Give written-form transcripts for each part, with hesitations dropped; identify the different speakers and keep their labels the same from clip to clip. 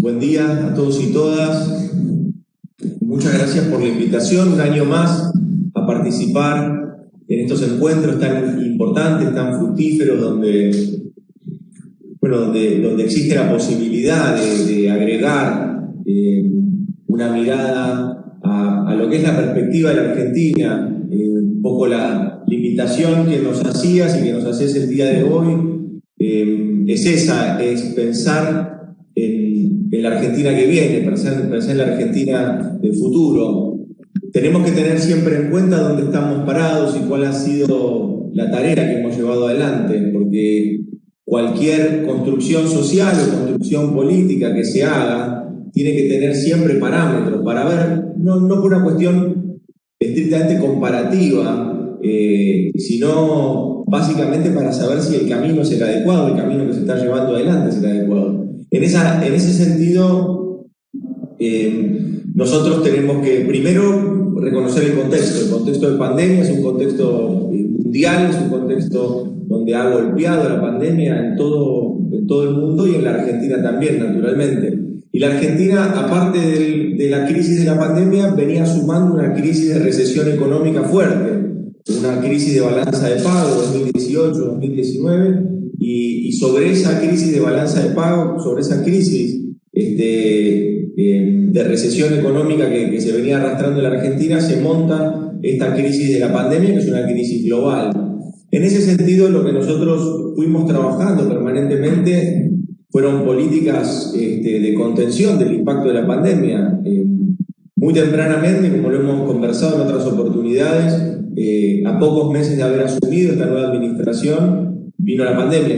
Speaker 1: Buen día a todos y todas. Muchas gracias por la invitación, un año más a participar en estos encuentros tan importantes, tan fructíferos, donde existe la posibilidad de agregar una mirada a lo que es la perspectiva de la Argentina, un poco la limitación que nos hacías y que nos haces el día de hoy, es pensar en la Argentina que viene, pensar en la Argentina del futuro. Tenemos que tener siempre en cuenta dónde estamos parados y cuál ha sido la tarea que hemos llevado adelante, porque cualquier construcción social o construcción política que se haga tiene que tener siempre parámetros para ver, no por una cuestión estrictamente comparativa, sino básicamente para saber si el camino es el adecuado, el camino que se está llevando adelante es el adecuado. En ese sentido, nosotros tenemos que primero reconocer el contexto de pandemia es un contexto mundial, es un contexto donde ha golpeado la pandemia en todo el mundo y en la Argentina también, naturalmente. Y la Argentina, aparte de la crisis de la pandemia, venía sumando una crisis de recesión económica fuerte, una crisis de balanza de pago 2018-2019, y sobre esa crisis de balanza de pago, sobre esa crisis de recesión económica que se venía arrastrando en la Argentina, se monta esta crisis de la pandemia, que es una crisis global. En ese sentido, lo que nosotros fuimos trabajando permanentemente fueron políticas de contención del impacto de la pandemia. Muy tempranamente, como lo hemos conversado en otras oportunidades, a pocos meses de haber asumido esta nueva administración, llegó la pandemia.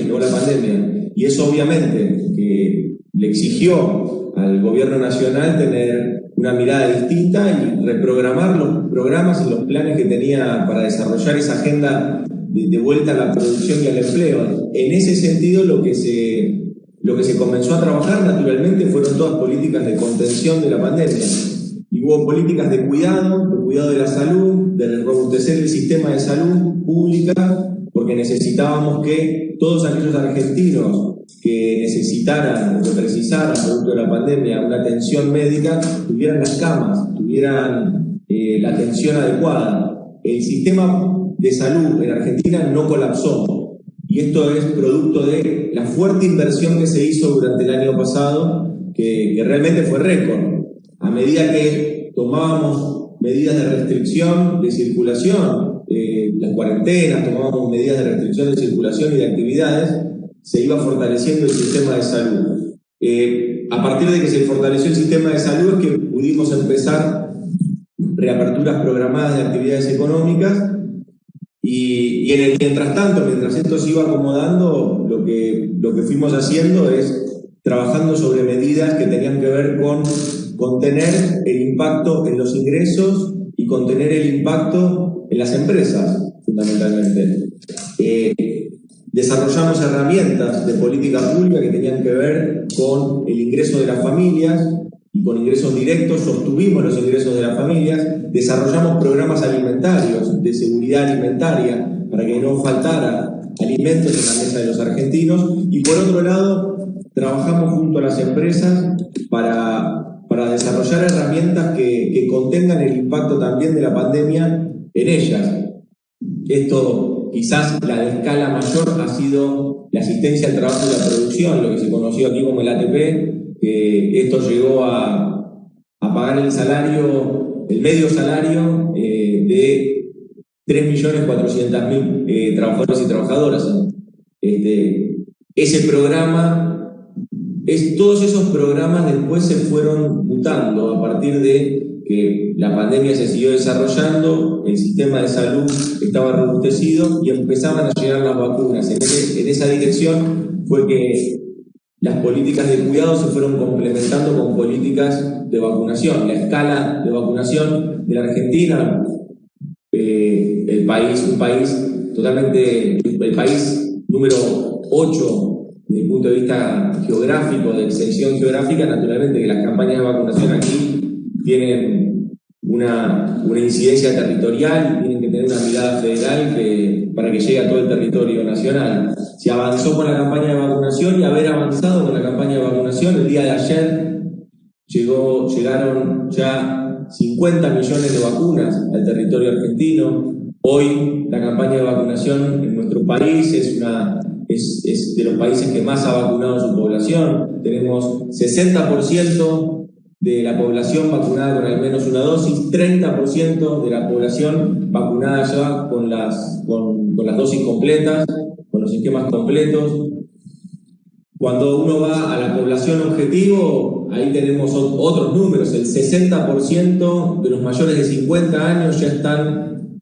Speaker 1: Y eso obviamente que le exigió al gobierno nacional tener una mirada distinta y reprogramar los programas y los planes que tenía para desarrollar esa agenda de vuelta a la producción y al empleo. En ese sentido, lo que se comenzó a trabajar naturalmente fueron todas políticas de contención de la pandemia. Y hubo políticas de cuidado de la salud, de robustecer el sistema de salud pública, porque necesitábamos que todos aquellos argentinos que necesitaran o que precisaran, producto de la pandemia, una atención médica, tuvieran las camas, tuvieran la atención adecuada. El sistema de salud en Argentina no colapsó, y esto es producto de la fuerte inversión que se hizo durante el año pasado, que realmente fue récord. A medida que tomábamos medidas de restricción de circulación, las cuarentenas, tomábamos medidas de restricción de circulación y de actividades, se iba fortaleciendo el sistema de salud. A partir de que se fortaleció el sistema de salud es que pudimos empezar reaperturas programadas de actividades económicas, y en el mientras tanto, mientras esto se iba acomodando, lo que fuimos haciendo es trabajando sobre medidas que tenían que ver con contener el impacto en los ingresos y contener el impacto en las empresas, fundamentalmente. Desarrollamos herramientas de política pública que tenían que ver con el ingreso de las familias y con ingresos directos, sostuvimos los ingresos de las familias, desarrollamos programas alimentarios, de seguridad alimentaria, para que no faltara alimentos en la mesa de los argentinos, y por otro lado, trabajamos junto a las empresas para desarrollar herramientas que contengan el impacto también de la pandemia en ellas. Esto, quizás la de escala mayor, ha sido la asistencia al trabajo y la producción, lo que se conoció aquí como el ATP, que esto llegó a pagar el medio salario de 3.400.000 trabajadores y trabajadoras. Ese programa, todos esos programas después se fueron mutando a partir de que la pandemia se siguió desarrollando, el sistema de salud estaba robustecido y empezaban a llegar las vacunas. En esa dirección fue que las políticas de cuidado se fueron complementando con políticas de vacunación. La escala de vacunación de la Argentina, el país número 8 desde el punto de vista geográfico, de extensión geográfica, naturalmente que las campañas de vacunación aquí tienen una incidencia territorial y tienen que tener una mirada federal para que llegue a todo el territorio nacional. Se avanzó con la campaña de vacunación, y haber avanzado con la campaña de vacunación, el día de ayer llegaron ya 50 millones de vacunas al territorio argentino. Hoy la campaña de vacunación en nuestro país es de los países que más ha vacunado su población. Tenemos 60% de la población vacunada con al menos una dosis, 30% de la población vacunada ya con las dosis completas, con los esquemas completos. Cuando uno va a la población objetivo, ahí tenemos otros números. El 60% de los mayores de 50 años ya están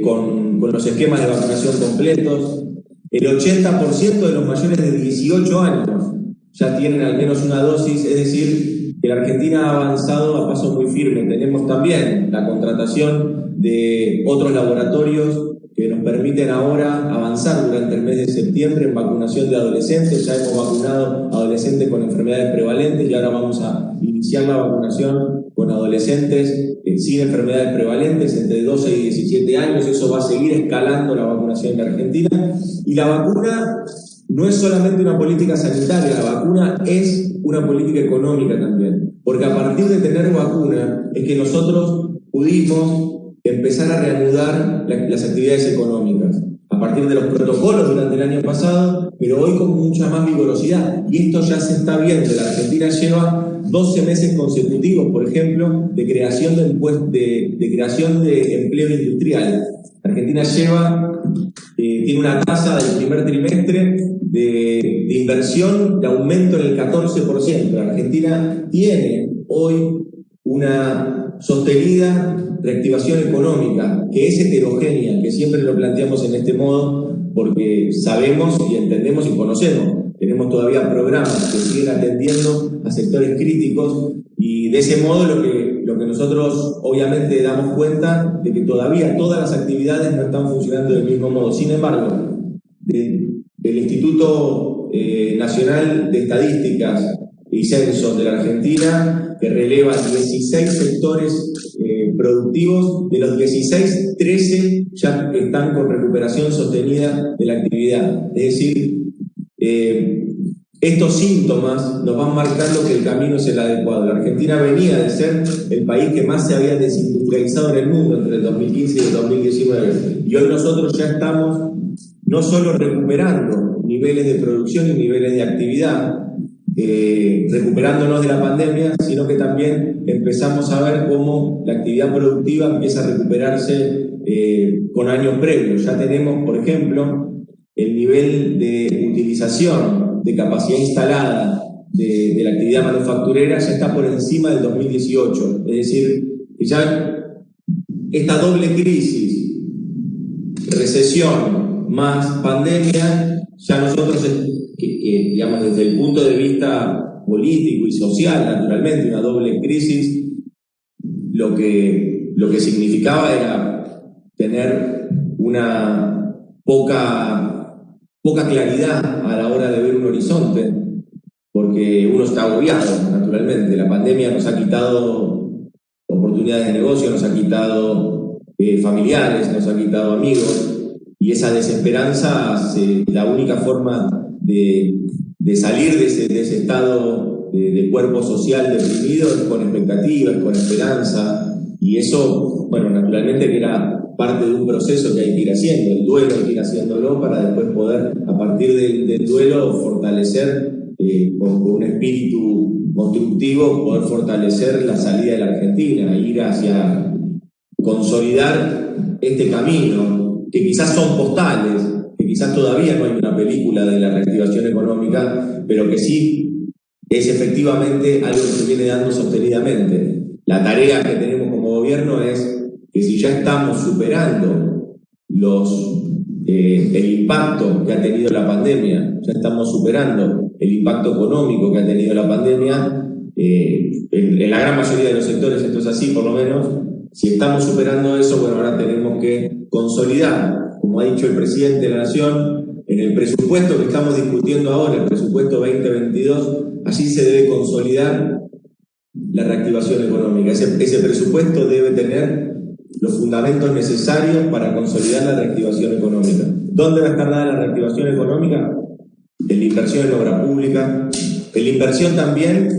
Speaker 1: con los esquemas de vacunación completos. El 80% de los mayores de 18 años ya tienen al menos una dosis, es decir, que la Argentina ha avanzado a paso muy firme. Tenemos también la contratación de otros laboratorios que nos permiten ahora avanzar durante el mes de septiembre en vacunación de adolescentes. Ya hemos vacunado adolescentes con enfermedades prevalentes y ahora vamos a iniciar la vacunación con adolescentes sin enfermedades prevalentes entre 12 y 17 años. Eso va a seguir escalando la vacunación en Argentina. Y la vacuna no es solamente una política sanitaria, la vacuna es una política económica también. Porque a partir de tener vacuna es que nosotros pudimos empezar a reanudar las actividades económicas a partir de los protocolos durante el año pasado, pero hoy con mucha más vigorosidad. Y esto ya se está viendo. La Argentina lleva 12 meses consecutivos, por ejemplo, de creación de empleo industrial. La Argentina tiene una tasa del primer trimestre de inversión de aumento en el 14%. La Argentina tiene hoy una sostenida reactivación económica, que es heterogénea, que siempre lo planteamos en este modo, porque sabemos y entendemos y conocemos. Tenemos todavía programas que siguen atendiendo a sectores críticos y de ese modo lo que nosotros obviamente damos cuenta de que todavía todas las actividades no están funcionando del mismo modo. Sin embargo, del Instituto Nacional de Estadísticas y Censos de la Argentina, que releva 16 sectores productivos, de los 16, 13 ya están con recuperación sostenida de la actividad. Es decir, estos síntomas nos van marcando que el camino es el adecuado. La Argentina venía de ser el país que más se había desindustrializado en el mundo entre el 2015 y el 2019. Y hoy nosotros ya estamos no solo recuperando niveles de producción y niveles de actividad, recuperándonos de la pandemia, sino que también empezamos a ver cómo la actividad productiva empieza a recuperarse con años previos. Ya tenemos, por ejemplo, el nivel de utilización de capacidad instalada de la actividad manufacturera ya está por encima del 2018. Es decir, que ya esta doble crisis, recesión más pandemia, ya nosotros, digamos, desde el punto de vista político y social, naturalmente, una doble crisis, lo que significaba era tener una poca claridad a la hora de ver un horizonte, porque uno está agobiado, naturalmente. La pandemia nos ha quitado oportunidades de negocio, nos ha quitado familiares, nos ha quitado amigos, y esa desesperanza, la única forma de salir de ese estado de cuerpo social deprimido es con expectativas, con esperanza, y eso, bueno, naturalmente que era parte de un proceso que hay que ir haciendo, el duelo hay que ir haciéndolo para después poder, a partir del duelo, fortalecer con un espíritu constructivo, poder fortalecer la salida de la Argentina, ir hacia consolidar este camino, que quizás son postales, que quizás todavía no hay una película de la reactivación económica, pero que sí es efectivamente algo que se viene dando sostenidamente. La tarea que tenemos como gobierno es que si ya estamos superando el impacto que ha tenido la pandemia, ya estamos superando el impacto económico que ha tenido la pandemia, en la gran mayoría de los sectores esto es así, por lo menos. Si estamos superando eso, bueno, ahora tenemos que consolidar, como ha dicho el presidente de la Nación, en el presupuesto que estamos discutiendo ahora, el presupuesto 2022, allí se debe consolidar la reactivación económica. Ese presupuesto debe tener los fundamentos necesarios para consolidar la reactivación económica. ¿Dónde va a estar dada la reactivación económica? En la inversión en obra pública, en la inversión también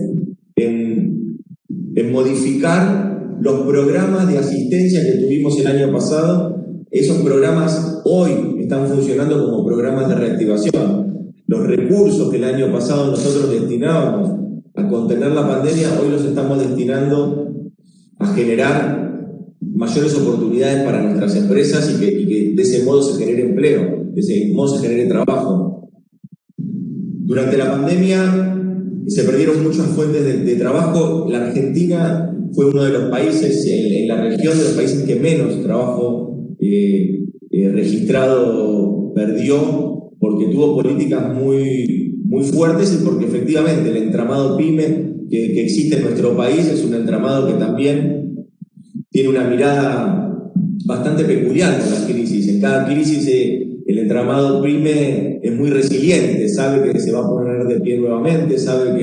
Speaker 1: en modificar los programas de asistencia que tuvimos el año pasado. Esos programas hoy están funcionando como programas de reactivación. Los recursos que el año pasado nosotros destinábamos a contener la pandemia, hoy los estamos destinando a generar mayores oportunidades para nuestras empresas y que de ese modo se genere empleo, de ese modo se genere trabajo. Durante la pandemia se perdieron muchas fuentes de trabajo. La Argentina fue uno de los países en la región de los países que menos trabajo registrado perdió, porque tuvo políticas muy fuertes y porque efectivamente el entramado PYME que existe en nuestro país es un entramado que también tiene una mirada bastante peculiar con las crisis. En cada crisis el entramado PYME es muy resiliente, sabe que se va a poner de pie nuevamente, sabe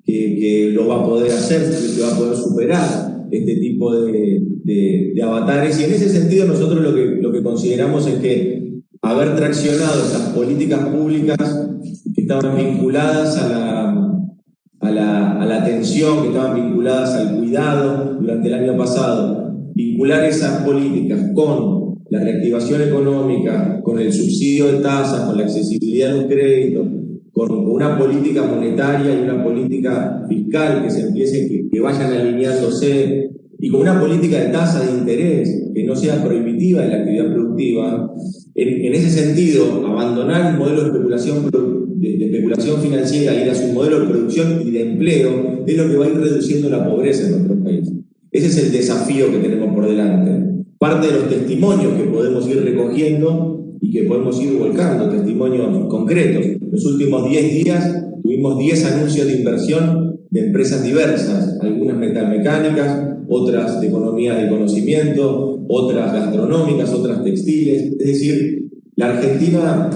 Speaker 1: que lo va a poder hacer, que va a poder superar este tipo de avatares. Y en ese sentido nosotros lo que consideramos es que haber traccionado estas políticas públicas que estaban vinculadas a la atención, que estaban vinculadas al cuidado durante el año pasado, vincular esas políticas con la reactivación económica, con el subsidio de tasas, con la accesibilidad a los créditos, con una política monetaria y una política fiscal que se empiece, que vayan alineándose, y con una política de tasa de interés que no sea prohibitiva de la actividad productiva. En ese sentido, abandonar el modelo de especulación financiera y ir a su modelo de producción y de empleo es lo que va a ir reduciendo la pobreza en nuestro país. Ese es el desafío que tenemos por delante. Parte de los testimonios que podemos ir recogiendo y que podemos ir volcando, testimonios concretos. Los últimos 10 días tuvimos 10 anuncios de inversión de empresas diversas, algunas metalmecánicas, otras de economía del conocimiento, otras gastronómicas, otras textiles. Es decir, la Argentina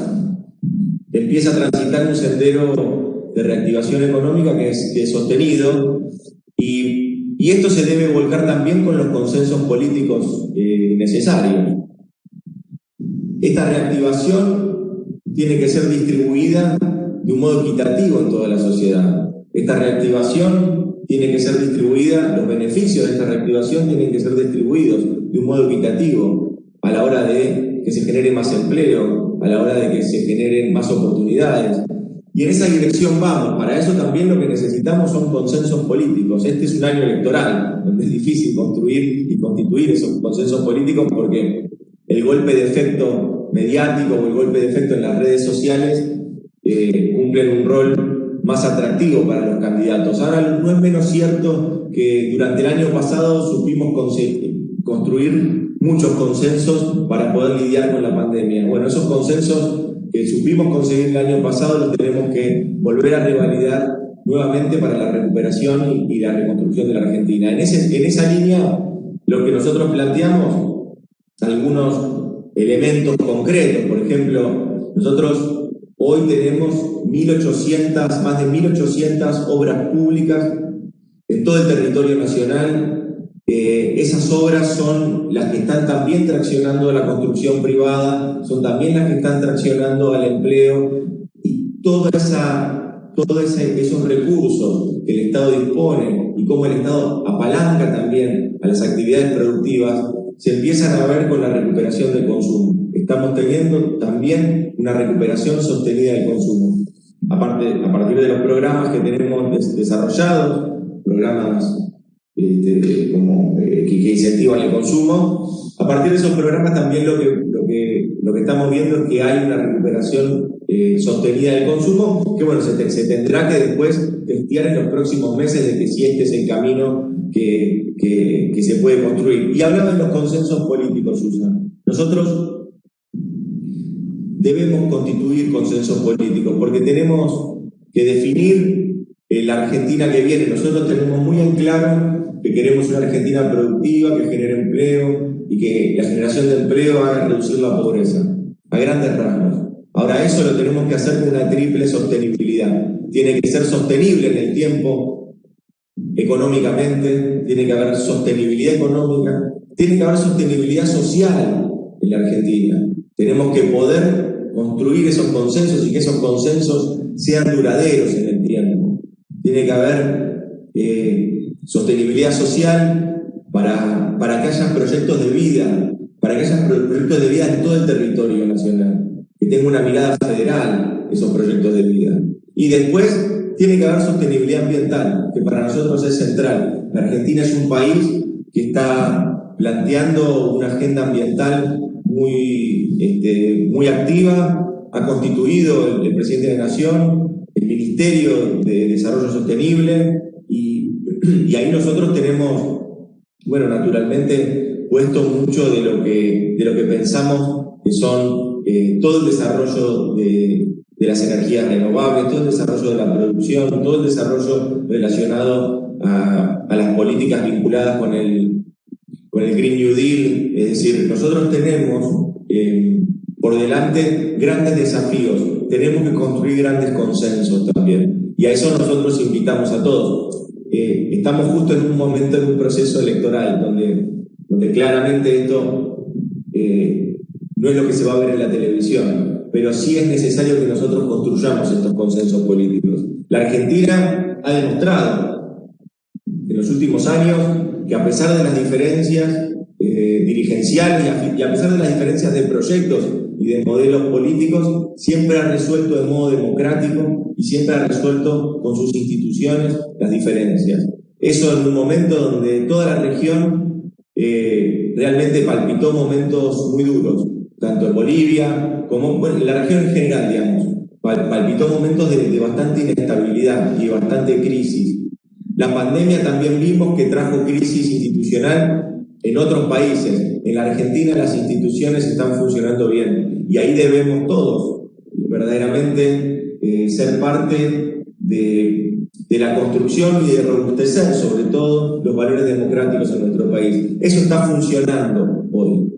Speaker 1: empieza a transitar un sendero de reactivación económica que es sostenido, y esto se debe volcar también con los consensos políticos necesarios. Esta reactivación tiene que ser distribuida de un modo equitativo en toda la sociedad. Esta reactivación tiene que ser distribuida, los beneficios de esta reactivación tienen que ser distribuidos de un modo equitativo a la hora de que se genere más empleo, a la hora de que se generen más oportunidades. Y en esa dirección vamos. Para eso también lo que necesitamos son consensos políticos. Este es un año electoral, donde es difícil construir y constituir esos consensos políticos porque el golpe de efecto mediático o el golpe de efecto en las redes sociales cumplen un rol más atractivo para los candidatos. Ahora, no es menos cierto que durante el año pasado supimos construir muchos consensos para poder lidiar con la pandemia. Bueno, esos consensos que supimos conseguir el año pasado los tenemos que volver a revalidar nuevamente para la recuperación y la reconstrucción de la Argentina. En esa línea, lo que nosotros planteamos, algunos elementos concretos. Por ejemplo, nosotros hoy tenemos más de 1.800 obras públicas en todo el territorio nacional. Esas obras son las que están también traccionando la construcción privada, son también las que están traccionando al empleo, y todos esos recursos que el Estado dispone y cómo el Estado apalanca también a las actividades productivas se empiezan a ver con la recuperación del consumo. Estamos teniendo también una recuperación sostenida del consumo. A partir de los programas que tenemos desarrollados, programas que incentivan el consumo, a partir de esos programas también lo que estamos viendo es que hay una recuperación sostenida del consumo, que bueno, se tendrá que después testear en los próximos meses de que si este es el camino que se puede construir. Y hablaba de los consensos políticos, Susan. Nosotros debemos constituir consensos políticos porque tenemos que definir la Argentina que viene. Nosotros tenemos muy en claro que queremos una Argentina productiva, que genere empleo y que la generación de empleo haga reducir la pobreza, a grandes rasgos. Ahora, eso lo tenemos que hacer con una triple sostenibilidad. Tiene que ser sostenible en el tiempo económicamente, tiene que haber sostenibilidad económica, tiene que haber sostenibilidad social en la Argentina. Tenemos que poder construir esos consensos y que esos consensos sean duraderos en el tiempo. Tiene que haber sostenibilidad social, para que haya proyectos de vida, para que haya proyectos de vida en todo el territorio nacional, que tenga una mirada federal esos proyectos de vida. Y después tiene que haber sostenibilidad ambiental, que para nosotros es central. La Argentina es un país que está planteando una agenda ambiental muy activa. Ha constituido el presidente de la Nación el Ministerio de Desarrollo Sostenible y ahí nosotros tenemos, bueno, naturalmente puesto mucho de lo que pensamos que son todo el desarrollo de las energías renovables, todo el desarrollo de la producción, todo el desarrollo relacionado a las políticas vinculadas con el Green New Deal. Es decir, nosotros tenemos por delante grandes desafíos, tenemos que construir grandes consensos también, y a eso nosotros invitamos a todos. Estamos justo en un momento, en un proceso electoral donde claramente esto no es lo que se va a ver en la televisión, pero sí es necesario que nosotros construyamos estos consensos políticos. La Argentina ha demostrado en los últimos años que a pesar de las diferencias dirigenciales y a pesar de las diferencias de proyectos y de modelos políticos, siempre ha resuelto de modo democrático y siempre ha resuelto con sus instituciones las diferencias. Eso en un momento donde toda la región realmente palpitó momentos muy duros, tanto en Bolivia como en la región en general, digamos, palpitó momentos de bastante inestabilidad y de bastante crisis. La pandemia también vimos que trajo crisis institucional en otros países. En la Argentina las instituciones están funcionando bien y ahí debemos todos verdaderamente ser parte de la construcción y de robustecer sobre todo los valores democráticos en nuestro país. Eso está funcionando hoy.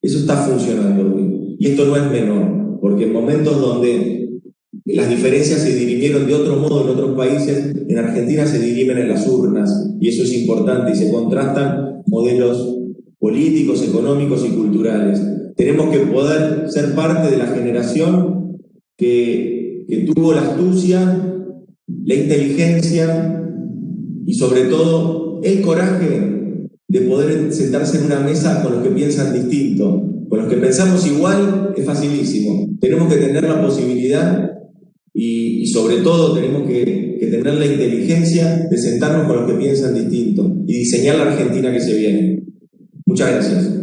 Speaker 1: Eso está funcionando hoy. Y esto no es menor, porque en momentos donde las diferencias se dirimieron de otro modo en otros países, en Argentina se dirimen en las urnas, y eso es importante, y se contrastan modelos políticos, económicos y culturales. Tenemos que poder ser parte de la generación que tuvo la astucia, la inteligencia y sobre todo el coraje de poder sentarse en una mesa con los que piensan distinto. Con los que pensamos igual es facilísimo. Tenemos que tener la posibilidad y sobre todo tenemos que tener la inteligencia de sentarnos con los que piensan distinto y diseñar la Argentina que se viene. Muchas gracias.